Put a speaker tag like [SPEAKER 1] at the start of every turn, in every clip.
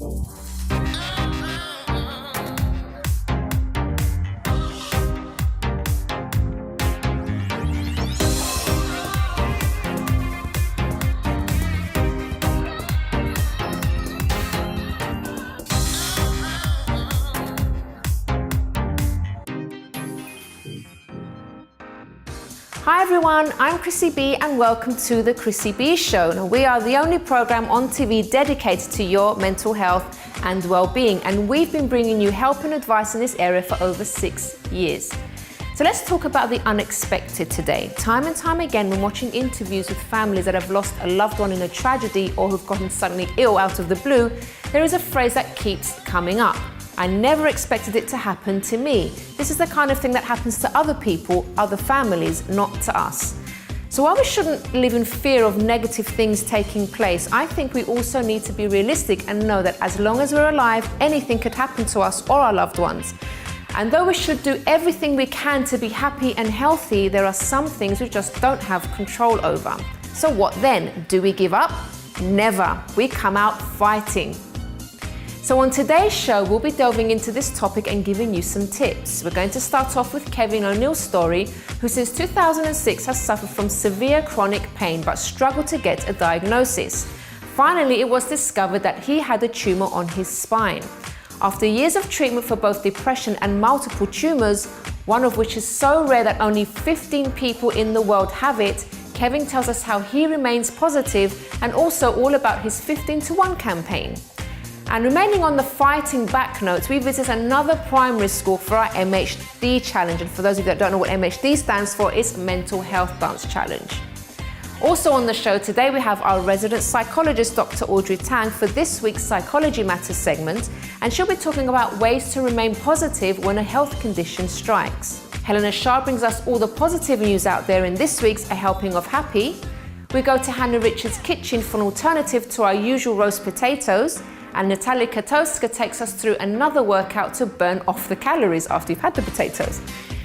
[SPEAKER 1] Hi everyone, I'm Chrissy B and welcome to the Chrissy B Show. Now, we are the only program on TV dedicated to your mental health and well-being, and we've been bringing you help and advice in this area for over 6 years. So let's talk about the unexpected today. Time and time again, when watching interviews with families that have lost a loved one in a tragedy or who've gotten suddenly ill out of the blue, there is a phrase that keeps coming up. I never expected it to happen to me. This is the kind of thing that happens to other people, other families, not to us. So while we shouldn't live in fear of negative things taking place, I think we also need to be realistic and know that as long as we're alive, anything could happen to us or our loved ones. And though we should do everything we can to be happy and healthy, there are some things we just don't have control over. So what then? Do we give up? Never. We come out fighting. So on today's show, we'll be delving into this topic and giving you some tips. We're going to start off with Kevin O'Neill's story, who since 2006 has suffered from severe chronic pain but struggled to get a diagnosis. Finally, it was discovered that he had a tumor on his spine. After years of treatment for both depression and multiple tumors, one of which is so rare that only 15 people in the world have it, Kevin tells us how he remains positive and also all about his 15-to-1 campaign. And remaining on the fighting back notes, we visit another primary school for our MHD challenge. And for those of you that don't know what MHD stands for, it's Mental Health Dance Challenge. Also on the show today, we have our resident psychologist, Dr Audrey Tang, for this week's Psychology Matters segment. And she'll be talking about ways to remain positive when a health condition strikes. Helena Chard brings us all the positive news out there in this week's A Helping of Happy. We go to Hannah Richards' kitchen for an alternative to our usual roast potatoes. And Natalia Katowska takes us through another workout to burn off the calories after you've had the potatoes.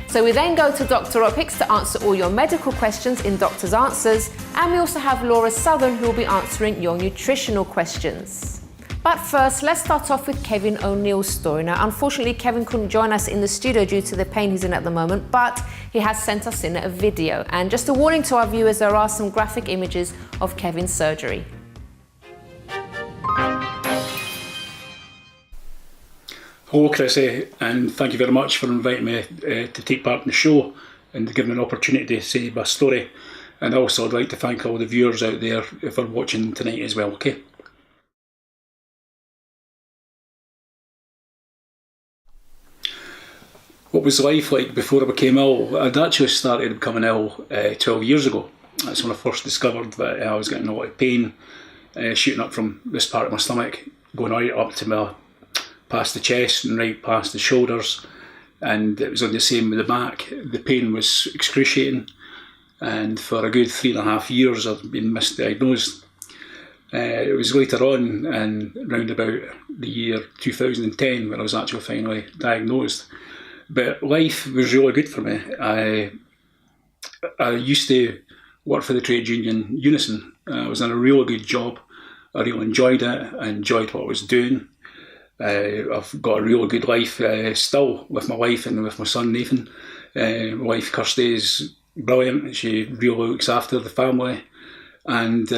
[SPEAKER 1] So we then go to Dr Rob Hicks to answer all your medical questions in Doctor's Answers, and we also have Laura Southern who will be answering your nutritional questions. But first, let's start off with Kevin O'Neill's story. Now, unfortunately, Kevin couldn't join us in the studio due to the pain he's in at the moment, but he has sent us in a video. And just a warning to our viewers, there are some graphic images of Kevin's surgery.
[SPEAKER 2] Hello Chrissy, and thank you very much for inviting me to take part in the show and giving me an opportunity to say my story. And also I'd like to thank all the viewers out there for watching tonight as well, okay? What was life like before I became ill? I'd actually started becoming ill 12 years ago. That's when I first discovered that I was getting a lot of pain shooting up from this part of my stomach, going right up to past the chest and right past the shoulders, and it was on the same with the back. The pain was excruciating, and for a good 3.5 years I've been misdiagnosed. It was later on, and round about the year 2010, when I was actually finally diagnosed. But life was really good for me. I used to work for the trade union Unison. I was in a really good job. I really enjoyed it. I enjoyed what I was doing. I've got a really good life still with my wife and with my son Nathan. My wife Kirsty is brilliant. She really looks after the family, and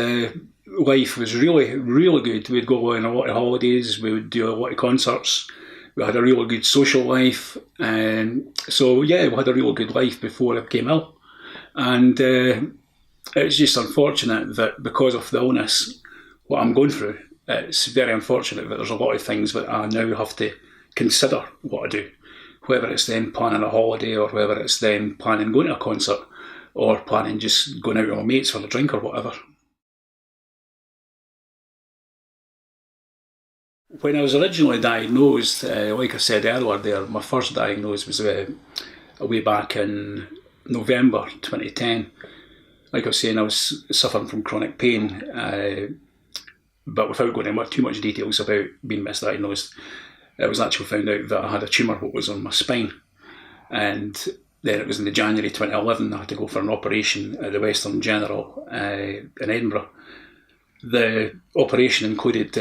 [SPEAKER 2] life was really, really good. We'd go on a lot of holidays, we would do a lot of concerts, we had a really good social life, and so yeah, we had a really good life before I became ill. And it's just unfortunate that because of the illness, what I'm going through, it's very unfortunate that there's a lot of things that I now have to consider what I do, whether it's then planning a holiday or whether it's then planning going to a concert or planning just going out with my mates for a drink or whatever. When I was originally diagnosed, like I said earlier there, my first diagnosis was way back in November 2010. Like I was saying, I was suffering from chronic pain. But without going into too much details about being misdiagnosed, it was actually found out that I had a tumour that was on my spine. And then it was in the January 2011, I had to go for an operation at the Western General in Edinburgh. The operation included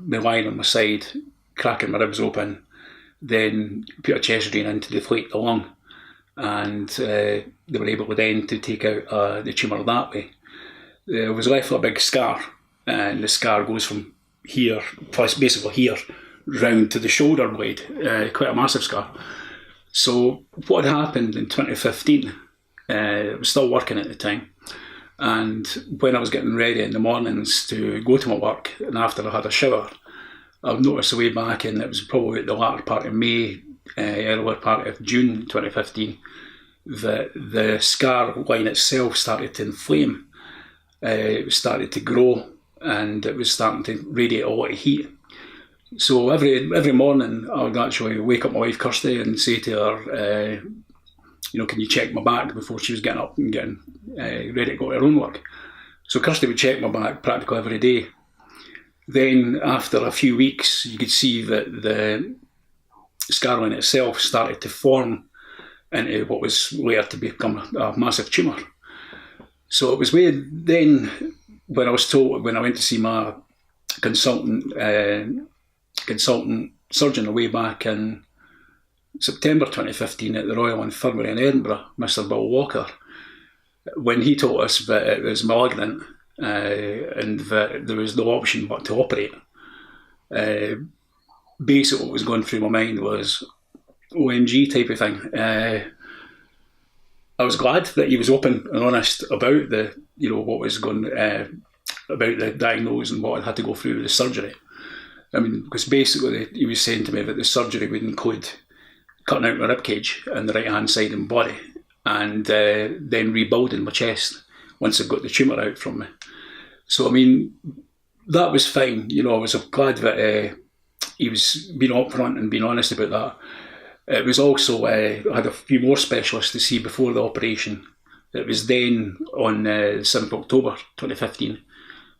[SPEAKER 2] me lying on my side, cracking my ribs open, then put a chest drain in to deflate the lung, and they were able to then to take out the tumour that way. I was left with a big scar, and the scar goes from here, plus basically here, round to the shoulder blade, quite a massive scar. So what had happened in 2015, I was still working at the time, and when I was getting ready in the mornings to go to my work, and after I had a shower, I've noticed a way back, and it was probably at the latter part of May, earlier part of June 2015, that the scar line itself started to inflame. It started to grow, and it was starting to radiate a lot of heat. So every morning I would actually wake up my wife Kirsty and say to her, can you check my back, before she was getting up and getting ready to go to her own work. So Kirsty would check my back practically every day. Then after a few weeks, you could see that the scar line itself started to form into what was later to become a massive tumour. So it was then when I was told, when I went to see my consultant surgeon way back in September 2015 at the Royal Infirmary in Edinburgh, Mr. Bill Walker, when he told us that it was malignant and that there was no option but to operate, basically what was going through my mind was OMG type of thing. I was glad that he was open and honest about what was going about the diagnosis and what I had to go through with the surgery. I mean, because basically he was saying to me that the surgery would include cutting out my ribcage and the right hand side of my body, and then rebuilding my chest once I got the tumour out from me. So I mean, that was fine. I was glad that he was being upfront and being honest about that. It was also, I had a few more specialists to see before the operation. It was then on 7th October 2015,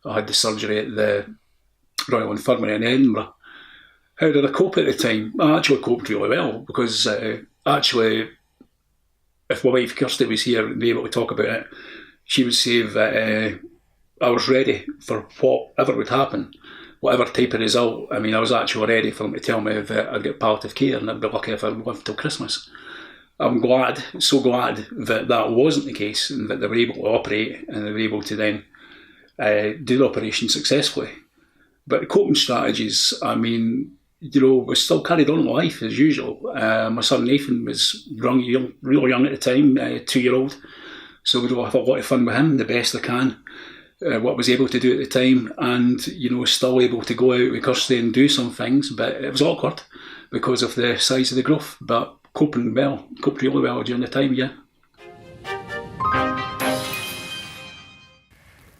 [SPEAKER 2] I had the surgery at the Royal Infirmary in Edinburgh. How did I cope at the time? I actually coped really well, because actually, if my wife Kirsty was here and be able to talk about it, she would say that I was ready for whatever would happen. Whatever type of result, I mean, I was actually ready for them to tell me that I'd get palliative care and I'd be lucky if I lived till Christmas. I'm so glad that that wasn't the case, and that they were able to operate and they were able to then do the operation successfully. But the coping strategies, I mean, we still carried on life as usual. My son Nathan was really young at the time, 2-year-old. So we'd have a lot of fun with him, the best I can. What I was able to do at the time, and still able to go out with Kirsty and do some things, but it was awkward because of the size of the growth, but coped really well during the time, yeah.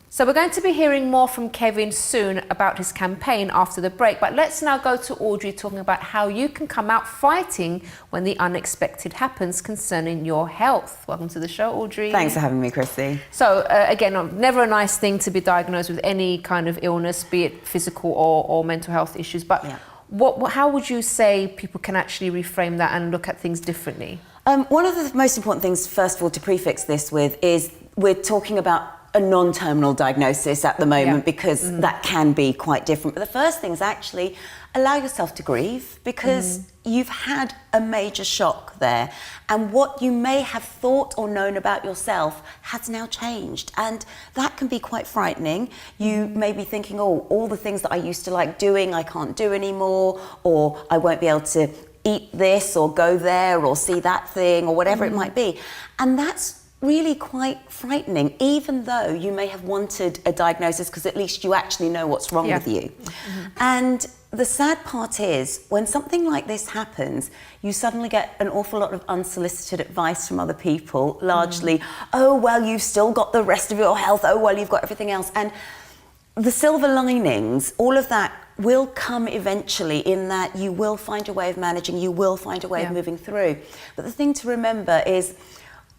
[SPEAKER 1] So we're going to be hearing more from Kevin soon about his campaign after the break, but let's now go to Audrey talking about how you can come out fighting when the unexpected happens concerning your health. Welcome to the show, Audrey.
[SPEAKER 3] Thanks for having me, Chrissy.
[SPEAKER 1] So again, never a nice thing to be diagnosed with any kind of illness, be it physical or mental health issues, but
[SPEAKER 3] yeah.
[SPEAKER 1] How would you say people can actually reframe that and look at things differently?
[SPEAKER 3] One of the most important things, first of all, to prefix this with is we're talking about a non-terminal diagnosis at the moment, because that can be quite different. But the first thing is actually allow yourself to grieve, because you've had a major shock there, and what you may have thought or known about yourself has now changed, and that can be quite frightening. You may be thinking, all the things that I used to like doing I can't do anymore, or I won't be able to eat this or go there or see that thing or whatever it might be, and that's really quite frightening, even though you may have wanted a diagnosis, because at least you actually know what's wrong with you. And the sad part is, when something like this happens, you suddenly get an awful lot of unsolicited advice from other people, largely, oh, well, you've still got the rest of your health, oh, well, you've got everything else. And the silver linings, all of that will come eventually, in that you will find a way of managing, you will find a way of moving through. But the thing to remember is,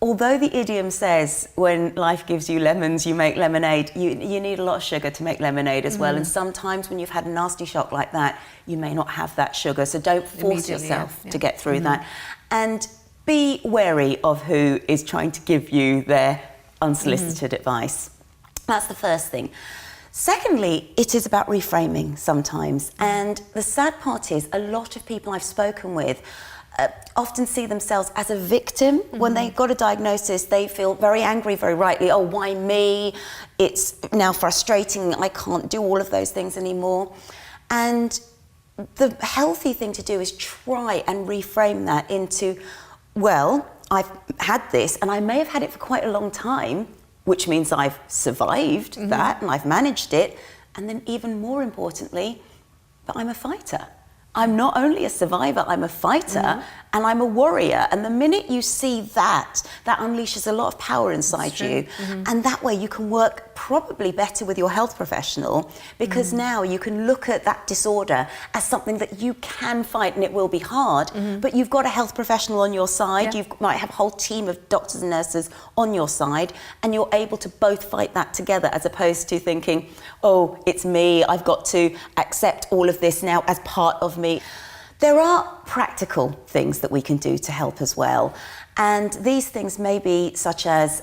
[SPEAKER 3] although the idiom says, when life gives you lemons, you make lemonade, you need a lot of sugar to make lemonade as well. And sometimes when you've had a nasty shock like that, you may not have that sugar. So don't force yourself to get through that. And be wary of who is trying to give you their unsolicited advice. That's the first thing. Secondly, it is about reframing sometimes. And the sad part is a lot of people I've spoken with often see themselves as a victim. When they got a diagnosis, they feel very angry, very rightly, oh, why me? It's now frustrating, I can't do all of those things anymore. And the healthy thing to do is try and reframe that into, well, I've had this and I may have had it for quite a long time, which means I've survived that and I've managed it. And then even more importantly, but I'm a fighter. I'm not only a survivor, I'm a fighter and I'm a warrior. And the minute you see that, that unleashes a lot of power inside you. And that way you can work probably better with your health professional, because now you can look at that disorder as something that you can fight, and it will be hard, but you've got a health professional on your side. You might have a whole team of doctors and nurses on your side, and you're able to both fight that together, as opposed to thinking, oh, it's me, I've got to accept all of this now as part of me. There are practical things that we can do to help as well. And these things may be such as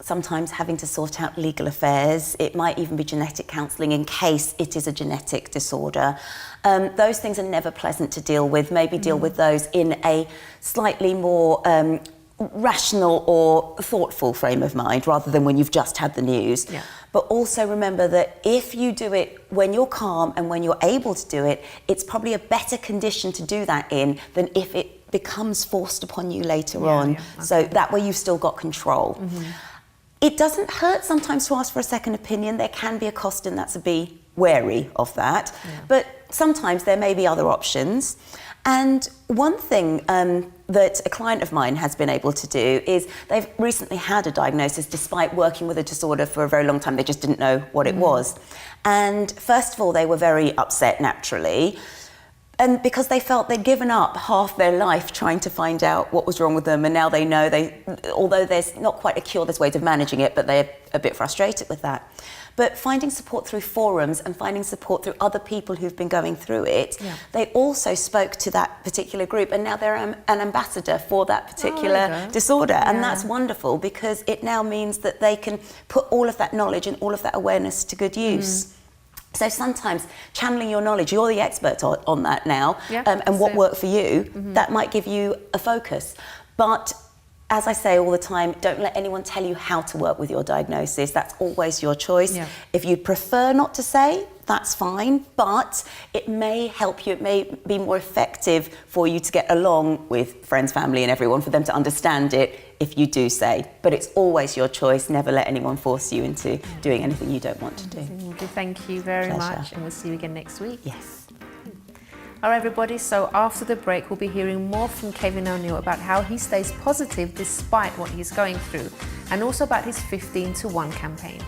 [SPEAKER 3] sometimes having to sort out legal affairs. It might even be genetic counselling in case it is a genetic disorder. Those things are never pleasant to deal with. Maybe deal with those in a slightly more rational or thoughtful frame of mind, rather than when you've just had the news. But also remember that if you do it when you're calm and when you're able to do it, it's probably a better condition to do that in than if it becomes forced upon you later on. So that way you've still got control. It doesn't hurt sometimes to ask for a second opinion. There can be a cost in that, so be wary of that. But sometimes there may be other options. And one thing that a client of mine has been able to do is they've recently had a diagnosis despite working with a disorder for a very long time. They just didn't know what it was. And first of all, they were very upset naturally. And because they felt they'd given up half their life trying to find out what was wrong with them, and now they know although there's not quite a cure, there's ways of managing it, but they're a bit frustrated with that. But finding support through forums and finding support through other people who've been going through it, they also spoke to that particular group, and now they're an ambassador for that particular disorder. And that's wonderful, because it now means that they can put all of that knowledge and all of that awareness to good use. So sometimes channeling your knowledge, you're the expert on that now, and what worked for you, that might give you a focus. But as I say all the time, don't let anyone tell you how to work with your diagnosis. That's always your choice. If you prefer not to say, that's fine, but it may help you, it may be more effective for you to get along with friends, family and everyone, for them to understand it if you do say. But it's always your choice. Never let anyone force you into doing anything you don't want to do.
[SPEAKER 1] Thank you very much, and we'll see you again next week.
[SPEAKER 3] Yes.
[SPEAKER 1] All right, everybody, so after the break, we'll be hearing more from Kevin O'Neill about how he stays positive despite what he's going through, and also about his 15 to 1 campaign.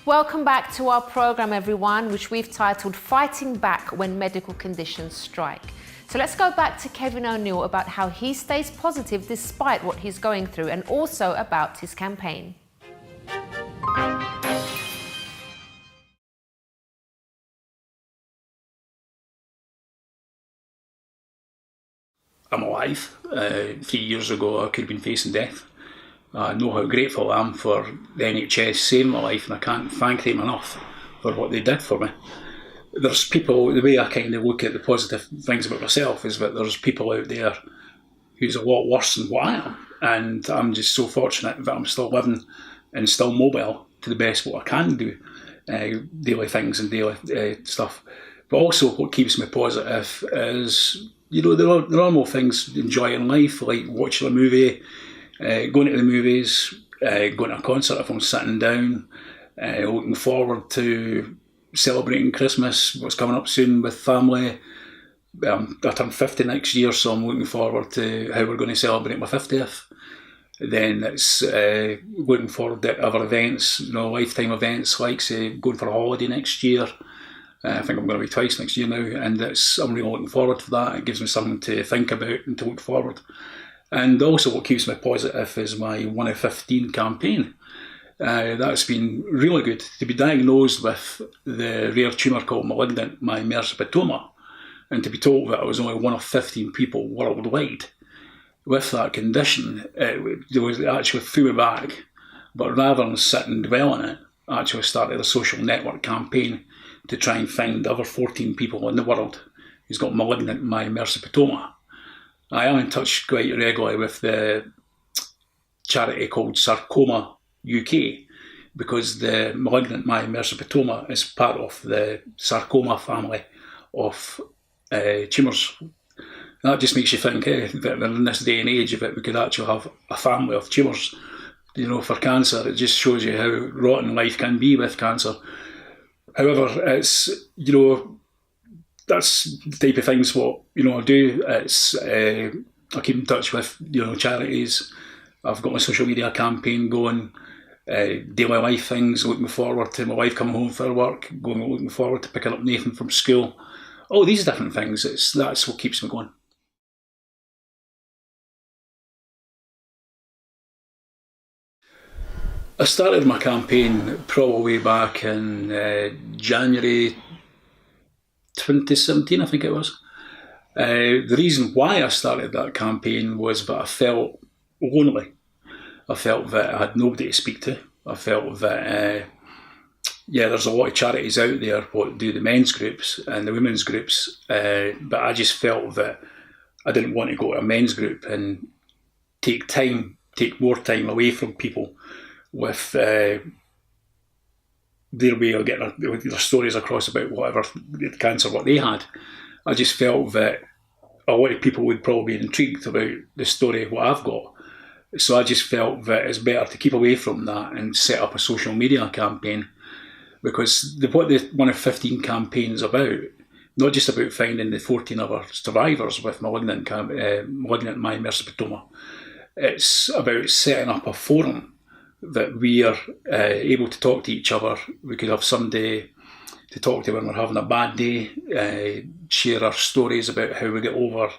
[SPEAKER 1] Welcome back to our program, everyone, which we've titled Fighting Back When Medical Conditions Strike. So let's go back to Kevin O'Neill about how he stays positive despite what he's going through, and also about his campaign.
[SPEAKER 2] I'm alive. 3 years ago I could have been facing death. I know how grateful I am for the NHS saving my life, and I can't thank them enough for what they did for me. There's people, the way I kind of look at the positive things about myself is that there's people out there who's a lot worse than what I am, and I'm just so fortunate that I'm still living and still mobile to the best what I can do, daily things and daily stuff. But also what keeps me positive is, you know, there are normal things to enjoy in life, like watching a movie, going to the movies, going to a concert if I'm sitting down, looking forward to celebrating Christmas, what's coming up soon with family. I turn 50 next year, so I'm looking forward to how we're going to celebrate my 50th. Then it's looking forward to other events, you know, lifetime events, like say going for a holiday next year. I think I'm going to be twice next year now, and I'm really looking forward to that. It gives me something to think about and to look forward. And also what keeps me positive is my 1 of 15 campaign. That's been really good. To be diagnosed with the rare tumour called malignant myopatoma And to be told that I was only one of 15 people worldwide with that condition, there was actually threw me back. But rather than sit and dwell on it, I actually started a social network campaign to try and find the other 14 people in the world who's got malignant myopericytoma. I am in touch quite regularly with the charity called Sarcoma UK, because the malignant myopericytoma is part of the sarcoma family of tumours. That just makes you think that in this day and age, if we could actually have a family of tumours, for cancer. It just shows you how rotten life can be with cancer. However, it's, that's the type of things what, I do. It's, I keep in touch with, charities. I've got my social media campaign going, daily life things, looking forward to my wife coming home for work, looking forward to picking up Nathan from school. All these different things, that's what keeps me going. I started my campaign probably back in January 2017, I think it was. The reason why I started that campaign was that I felt lonely. I felt that I had nobody to speak to. I felt that, there's a lot of charities out there what do the men's groups and the women's groups, but I just felt that I didn't want to go to a men's group and take more time away from people with their way of getting their stories across about whatever cancer what they had. I just felt that a lot of people would probably be intrigued about the story of what I've got. So I just felt that it's better to keep away from that and set up a social media campaign, because what the one of 15 campaigns about, not just about finding the 14 other survivors with malignant myopericytoma, it's about setting up a forum that we are able to talk to each other. We could have somebody to talk to when we're having a bad day, share our stories about how we get over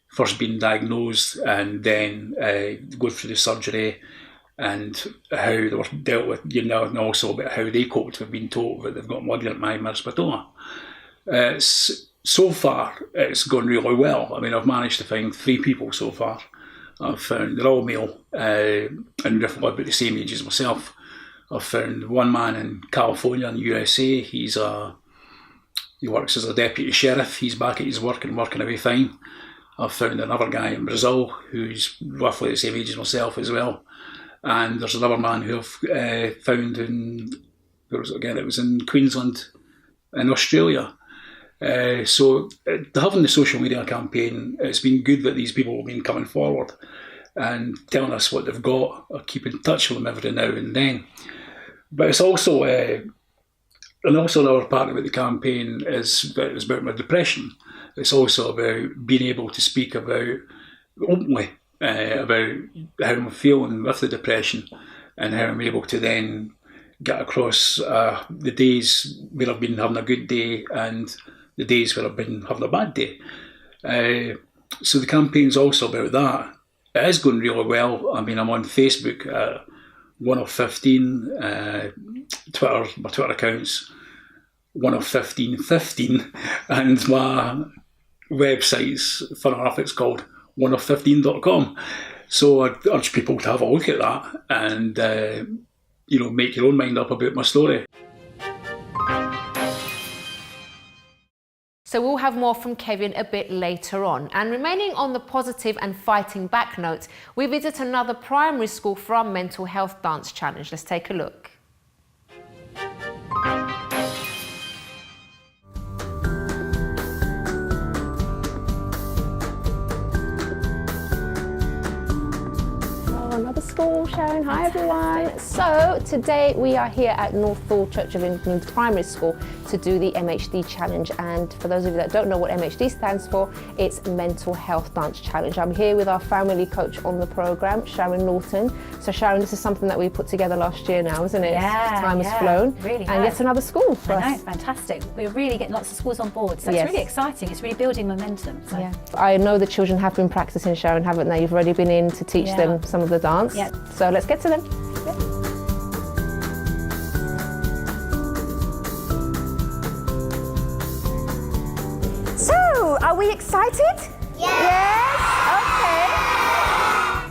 [SPEAKER 2] first being diagnosed and then go through the surgery and how they were dealt with, and also about how they coped with being told that they've got malignant myopericytoma. So far, it's gone really well. I mean, I've managed to find 3 people so far. I've found they're all male and roughly about the same age as myself. I've found one man in California in the USA. He works as a deputy sheriff. He's back at his work and working away fine. I've found another guy in Brazil who's roughly the same age as myself as well. And there's another man who I've found it was in Queensland in Australia. So having the social media campaign, it's been good that these people have been coming forward and telling us what they've got. I keep in touch with them every now and then. But it's also, another part of the campaign is about my depression. It's also about being able to speak about openly about how I'm feeling with the depression and how I'm able to then get across the days where I've been having a good day and the days where I've been having a bad day. So the campaign's also about that. It is going really well. I mean, I'm on Facebook at 1 of 15, my Twitter account's 1 of 15, and my website's, fun enough, it's called 1of15.com. So I'd urge people to have a look at that and, make your own mind up about my story.
[SPEAKER 1] So we'll have more from Kevin a bit later on. And remaining on the positive and fighting back note, we visit another primary school for our mental health dance challenge. Let's take a look. Another school, Sharon. Hi everyone. So today we are here at North Thall Church of England Primary School to do the MHD challenge, and for those of you that don't know what MHD stands for, it's Mental Health Dance Challenge. I'm here with our family coach on the programme, Sharon Norton. So Sharon, this is something that we put together last year now, isn't it?
[SPEAKER 4] Yeah,
[SPEAKER 1] Time has flown.
[SPEAKER 4] Really
[SPEAKER 1] and yet another school for us.
[SPEAKER 4] I know, it's fantastic. We're really getting lots of schools on board, so
[SPEAKER 1] Yes.
[SPEAKER 4] it's really exciting. It's really building momentum. So.
[SPEAKER 1] Yeah. I know the children have been practicing, Sharon, haven't they? You've already been in to teach them some of the dance.
[SPEAKER 4] Yeah.
[SPEAKER 1] So let's get to them.
[SPEAKER 5] So,
[SPEAKER 1] Are we excited? Yes?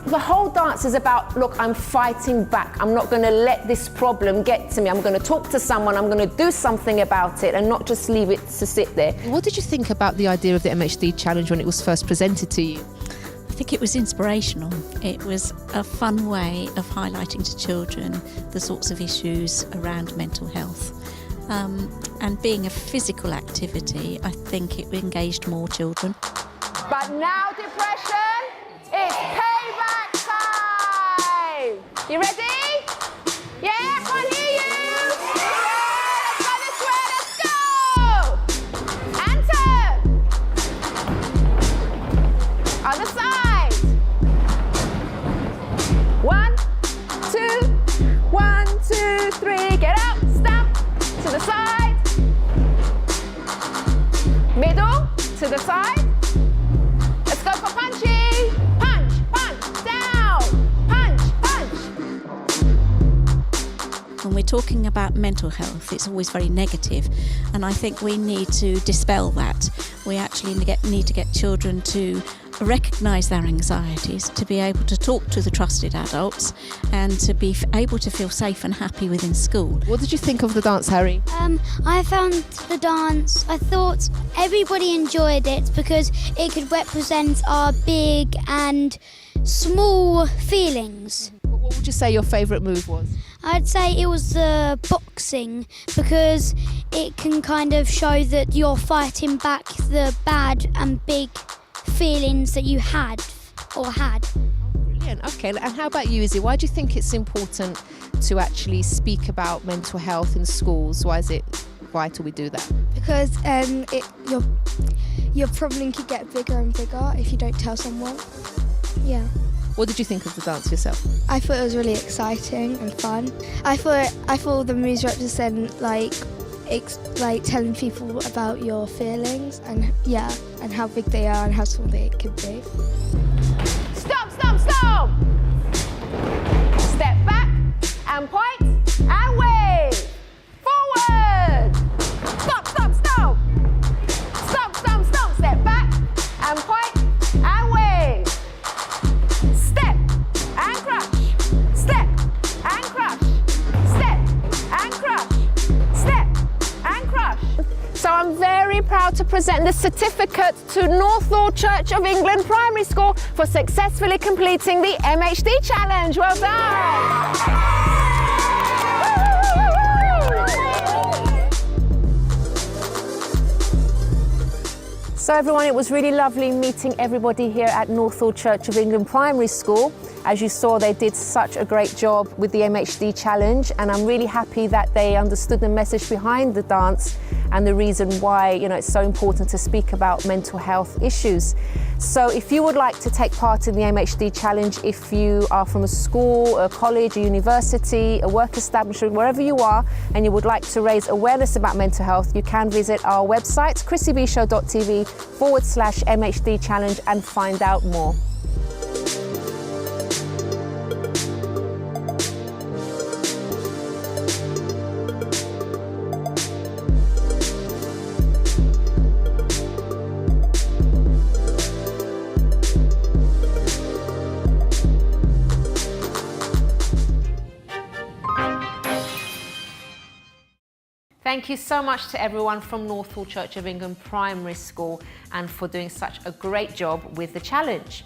[SPEAKER 1] Okay. The whole dance is about, look, I'm fighting back. I'm not going to let this problem get to me. I'm going to talk to someone. I'm going to do something about it and not just leave it to sit there.
[SPEAKER 5] What did you think about the idea of the MHD challenge when it was first presented to you?
[SPEAKER 6] I think it was inspirational. It was a fun way of highlighting to children the sorts of issues around mental health. And being a physical activity, I think it engaged more children.
[SPEAKER 1] But now, depression, it's payback time! You ready? Yeah, I can't hear you! Yeah, let's go this way, let's go! And turn! Other side! 1, 2, 1, 2, 3, get up, stamp, to the side. Middle, to the side. Let's go for punchy. Punch, punch, down. Punch, punch.
[SPEAKER 6] When we're talking about mental health, it's always very negative, and I think we need to dispel that. We actually need to get children to recognise their anxieties, to be able to talk to the trusted adults, and to be able to feel safe and happy within school.
[SPEAKER 5] What did you think of the dance, Harry?
[SPEAKER 7] I found the dance, I thought everybody enjoyed it because it could represent our big and small feelings.
[SPEAKER 5] What would you say your favourite move was?
[SPEAKER 7] I'd say it was the boxing because it can kind of show that you're fighting back the bad and big feelings that you had.
[SPEAKER 5] Brilliant. Okay, and how about you, Izzy? Why do you think it's important to actually speak about mental health in schools? Why is it vital we do that?
[SPEAKER 8] Because your problem could get bigger and bigger if you don't tell someone. Yeah.
[SPEAKER 5] What did you think of the dance yourself?
[SPEAKER 8] I thought it was really exciting and fun. I thought the moves represent like telling people about your feelings and how big they are and how small they could be.
[SPEAKER 1] Stop, stop, stop! Step back and point and wave. Forward! Stop, stop, stop! Stop, stop, stop! Step back and point and wave. Step and crush. Step and crush. Step and crush. Step and crush. So I'm very proud to present the certificate to Northall Church of England Primary School for successfully completing the MHD challenge. Well done! So everyone, it was really lovely meeting everybody here at Northall Church of England Primary School. As you saw, they did such a great job with the MHD challenge, and I'm really happy that they understood the message behind the dance and the reason why, it's so important to speak about mental health issues. So if you would like to take part in the MHD challenge, if you are from a school, a college, a university, a work establishment, wherever you are, and you would like to raise awareness about mental health, you can visit our website, chrissybshow.tv/MHD challenge and find out more. Thank you so much to everyone from Northall Church of England Primary School and for doing such a great job with the challenge.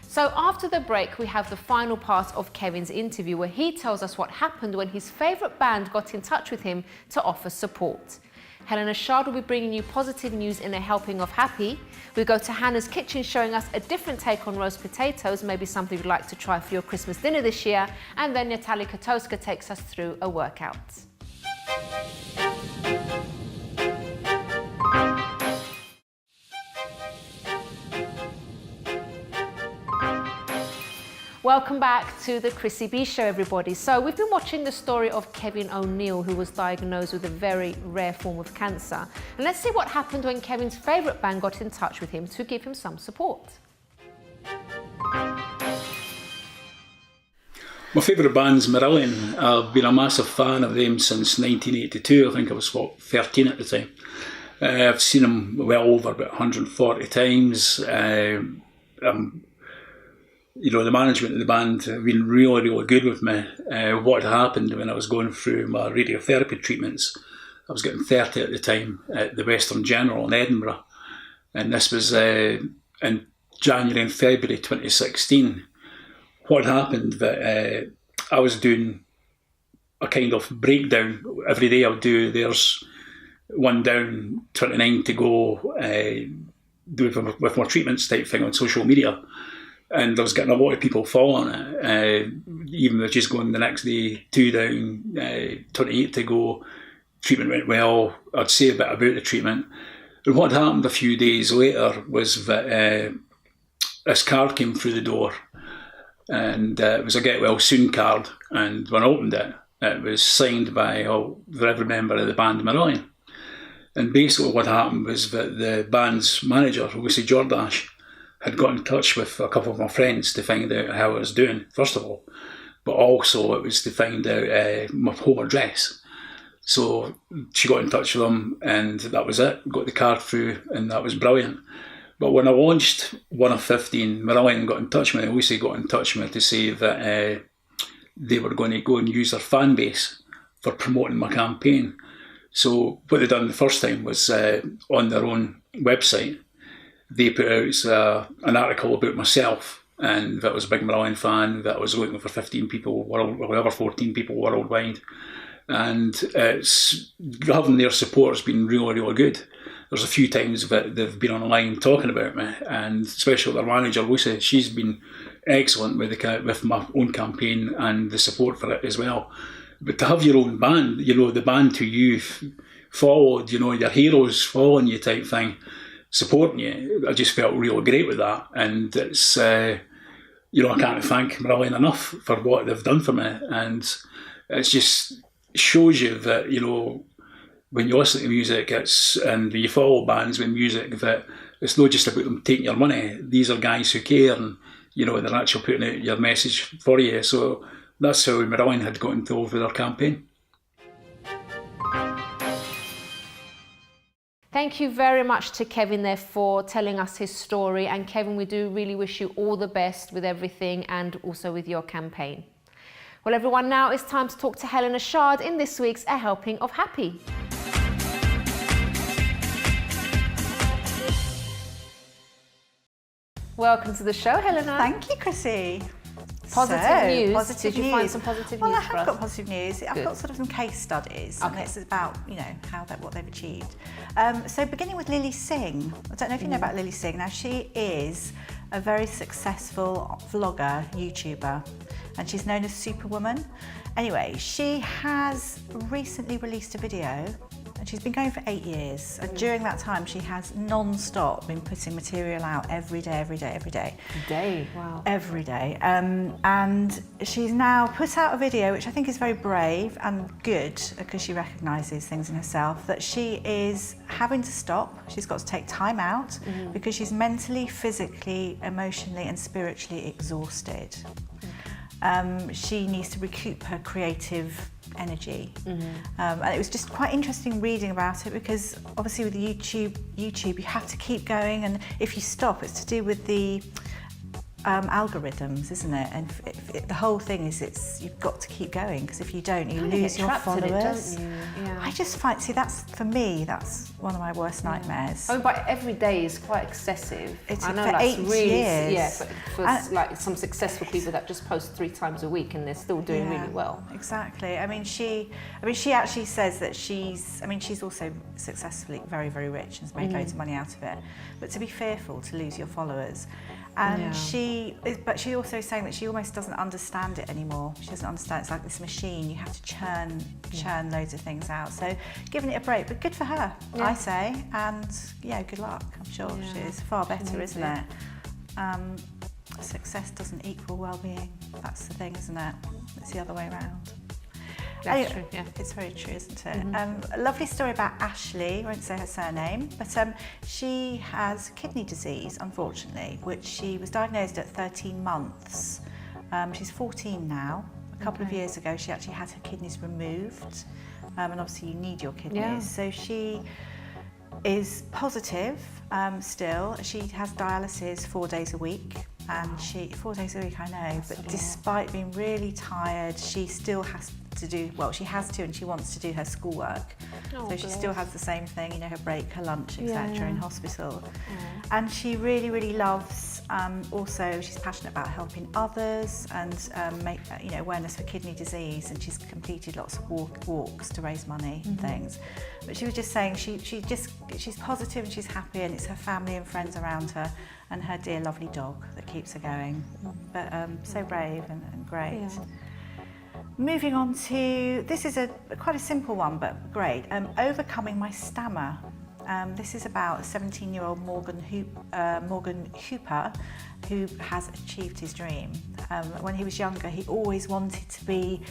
[SPEAKER 1] So after the break, we have the final part of Kevin's interview where he tells us what happened when his favourite band got in touch with him to offer support. Helena Chard will be bringing you positive news in a helping of happy. We go to Hannah's kitchen showing us a different take on roast potatoes, maybe something you'd like to try for your Christmas dinner this year. And then Natalia Kotowska takes us through a workout. Welcome back to the Chrissy B Show, everybody. So we've been watching the story of Kevin O'Neill, who was diagnosed with a very rare form of cancer. And let's see what happened when Kevin's favourite band got in touch with him to give him some support.
[SPEAKER 2] My favourite band's Marillion. I've been a massive fan of them since 1982. I think I was, 13 at the time. I've seen him well over about 140 times. The management of the band have been really, really good with me. What had happened when I was going through my radiotherapy treatments, I was getting 30 at the time at the Western General in Edinburgh. And this was in January and February 2016. What happened that I was doing a kind of breakdown. Every day I would do, there's one down, 29 to go, do it with more treatments type thing on social media. And I was getting a lot of people following it, even with just going the next day, 2 down, 28 to go, treatment went well, I'd say a bit about the treatment. And what happened a few days later was that this card came through the door, and it was a get well soon card, and when I opened it, it was signed by every member of the band Marillion. And basically what happened was that the band's manager, Lucy Jordash, had got in touch with a couple of my friends to find out how I was doing, first of all, but also it was to find out my home address. So she got in touch with them, and that was it. Got the card through, and that was brilliant. But when I launched 1 of 15, Marillion got in touch with me, Lucy got in touch with me to say that they were going to go and use their fan base for promoting my campaign. So what they done the first time was on their own website, they put out an article about myself, and that was a big Marillion fan, that I was looking for 15 people, whatever, 14 people worldwide. And having their support has been really, really good. There's a few times that they've been online talking about me, and especially their manager, Lucy, she's been excellent with my own campaign and the support for it as well. But to have your own band, the band who you've followed, your heroes following you type thing, supporting you, I just felt really great with that. And it's, I can't thank Marillion enough for what they've done for me. And it's just shows you that, when you listen to music, and you follow bands with music, that it's not just about them taking your money. These are guys who care, and they're actually putting out your message for you. So that's how Marillion had got involved with their campaign.
[SPEAKER 1] Thank you very much to Kevin there for telling us his story. And Kevin, we do really wish you all the best with everything, and also with your campaign. Well, everyone, now it's time to talk to Helena Chard in this week's A Helping of Happy. Welcome to the show, Helena.
[SPEAKER 9] Thank you, Chrissy.
[SPEAKER 1] Positive news.
[SPEAKER 9] Positive
[SPEAKER 1] Did you find some positive news?
[SPEAKER 9] Well, I
[SPEAKER 1] for
[SPEAKER 9] have
[SPEAKER 1] us?
[SPEAKER 9] got positive news. I've got sort of some case studies, and it's about what they've achieved. So beginning with Lily Singh. I don't know if you know about Lily Singh. Now she is a very successful vlogger, YouTuber, and she's known as Superwoman. Anyway, she has recently released a video, and she's been going for 8 years. And during that time, she has non-stop been putting material out every day.
[SPEAKER 1] Wow.
[SPEAKER 9] Every day. And she's now put out a video, which I think is very brave and good, because she recognises things in herself, that she is having to stop. She's got to take time out because she's mentally, physically, emotionally and spiritually exhausted. She needs to recoup her creative energy. And it was just quite interesting reading about it, because obviously with YouTube you have to keep going, and if you stop, it's to do with the algorithms, isn't it? And the whole thing is you've got to keep going, because if you don't, you lose your followers. I just find, that's, for me, that's one of my worst nightmares.
[SPEAKER 1] But every day is quite excessive.
[SPEAKER 9] I know that's 8 years.
[SPEAKER 1] Yeah, but for like some successful people that just post 3 times a week and they're still doing really well.
[SPEAKER 9] Exactly. She actually says that she's also successfully very, very rich and has made loads of money out of it. But to be fearful to lose your followers. And she also is saying that she almost doesn't understand it anymore. She doesn't understand, it's like this machine, you have to churn loads of things out. So giving it a break, but good for her, I say. And good luck. I'm sure she is far better, isn't it? Success doesn't equal well-being. That's the thing, isn't it? It's the other way around.
[SPEAKER 1] That's true, yeah.
[SPEAKER 9] It's very true, isn't it? A lovely story about Ashley, I won't say her surname, but she has kidney disease, unfortunately, which she was diagnosed at 13 months. She's 14 now. A couple of years ago, she actually had her kidneys removed, and obviously you need your kidneys. So she is positive still. She has dialysis 4 days a week. And 4 days a week, I know, but despite being really tired, she still has to do, well, she has to and she wants to do her schoolwork. So she still has the same thing, you know, her break, her lunch, etc. in hospital. And she really, really loves, also, she's passionate about helping others and make, you know, awareness for kidney disease, and she's completed lots of walks to raise money and things. But she was just saying she's positive and she's happy, and it's her family and friends around her and her dear lovely dog that keeps her going. But so brave and great. Moving on to, this is quite a simple one, but great. Overcoming my stammer. This is about a 17-year-old Morgan Hooper who has achieved his dream. When he was younger, he always wanted to be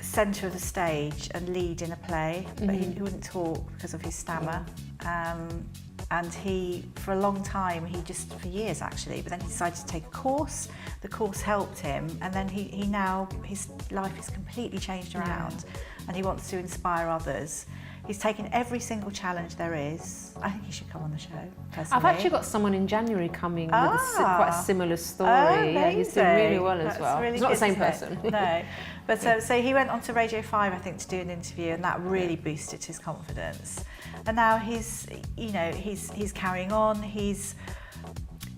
[SPEAKER 9] centre of the stage and lead in a play, but he wouldn't talk because of his stammer. And he, for a long time, for years actually, but then he decided to take a course. The course helped him, and then he now, his life is completely changed around, and he wants to inspire others. He's taken every single challenge there is. I think he should come on the show, personally.
[SPEAKER 1] I've actually got someone in January coming with quite a similar story. Yeah, he's doing really well as well.
[SPEAKER 9] Really,
[SPEAKER 1] it's not the same person.
[SPEAKER 9] No. But so he went on to Radio 5, I think, to do an interview, and that really boosted his confidence. And now he's carrying on.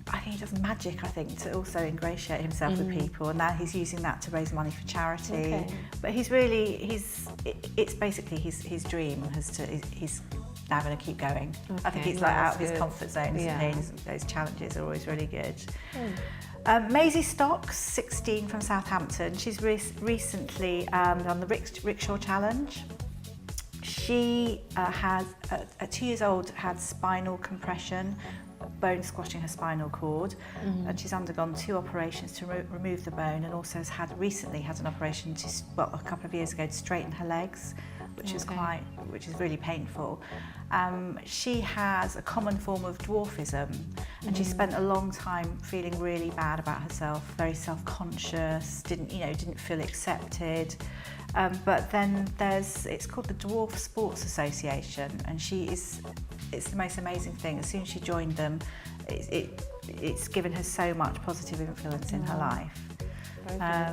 [SPEAKER 9] I think he does magic, I think, to also ingratiate himself with people, and now he's using that to raise money for charity. But it's basically his dream, he's now going to keep going. I think he's out of his comfort zone, isn't he? Those challenges are always really good. Maisie Stocks, 16, from Southampton. She's recently done the Rickshaw Challenge. She has, at 2 years old, had spinal compression, bone squashing her spinal cord, and she's undergone 2 operations to remove the bone, and also has recently had an operation a couple of years ago, to straighten her legs, which is really painful. She has a common form of dwarfism, and she spent a long time feeling really bad about herself, very self-conscious, didn't feel accepted. But then it's called the Dwarf Sports Association, and it's the most amazing thing. As soon as she joined them, it's given her so much positive influence in her life.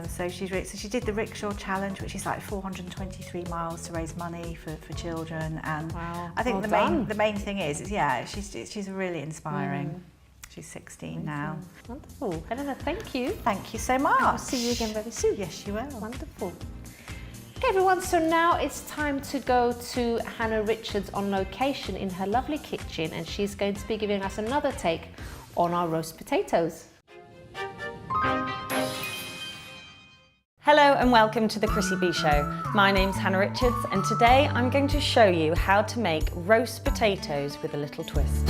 [SPEAKER 9] So she did the Rickshaw Challenge, which is like 423 miles to raise money for children, and I think the main thing is she's really inspiring. She's 16 now.
[SPEAKER 1] Wonderful. Helena, thank you.
[SPEAKER 9] Thank you so much.
[SPEAKER 1] I'll see you again very soon.
[SPEAKER 9] Yes, you will.
[SPEAKER 1] Wonderful. Okay, everyone, so now it's time to go to Hannah Richards on location in her lovely kitchen, and she's going to be giving us another take on our roast potatoes.
[SPEAKER 3] Hello and welcome to the Chrissy B Show. My name's Hannah Richards, and today I'm going to show you how to make roast potatoes with a little twist.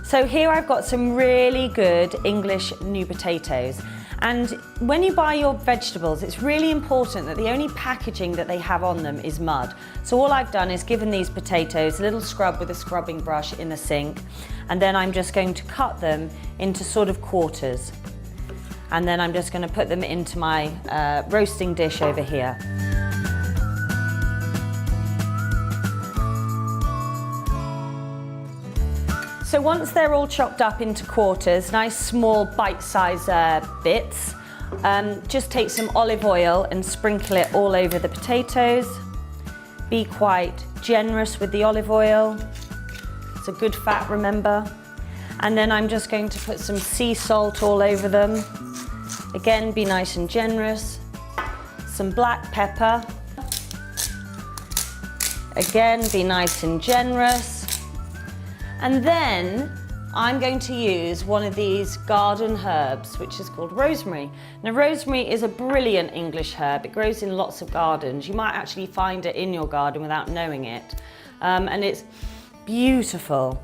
[SPEAKER 3] So here I've got some really good English new potatoes, and when you buy your vegetables, it's really important that the only packaging that they have on them is mud. So all I've done is given these potatoes a little scrub with a scrubbing brush in the sink, and then I'm just going to cut them into sort of quarters, and then I'm just going to put them into my roasting dish over here. So once they're all chopped up into quarters, nice small bite-sized bits, just take some olive oil and sprinkle it all over the potatoes. Be quite generous with the olive oil. It's a good fat, remember. And then I'm just going to put some sea salt all over them. Again, be nice and generous. Some black pepper. Again, be nice and generous. And then I'm going to use one of these garden herbs, which is called rosemary. Now, rosemary is a brilliant English herb. It grows in lots of gardens. You might actually find it in your garden without knowing it. And it's beautiful.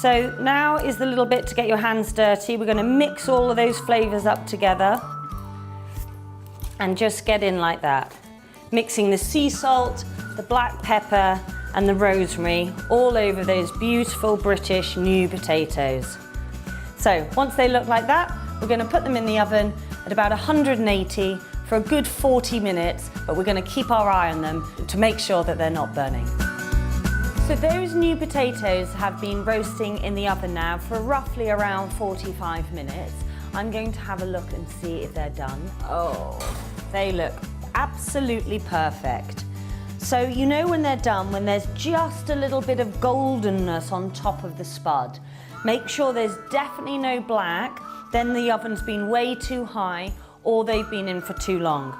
[SPEAKER 3] So now is the little bit to get your hands dirty. We're going to mix all of those flavours up together and just get in like that. Mixing the sea salt, the black pepper and the rosemary all over those beautiful British new potatoes. So once they look like that,
[SPEAKER 10] We're going to put them in the oven at about 180 for a good 40 minutes, but we're going to keep our eye on them to make sure that they're not burning. So those new potatoes have been roasting in the oven now for roughly around 45 minutes. I'm going to have a look and see if they're done. Oh, they look absolutely perfect. So you know when they're done, when there's just a little bit of goldenness on top of the spud. Make sure there's definitely no black, then the oven's been way too high or they've been in for too long.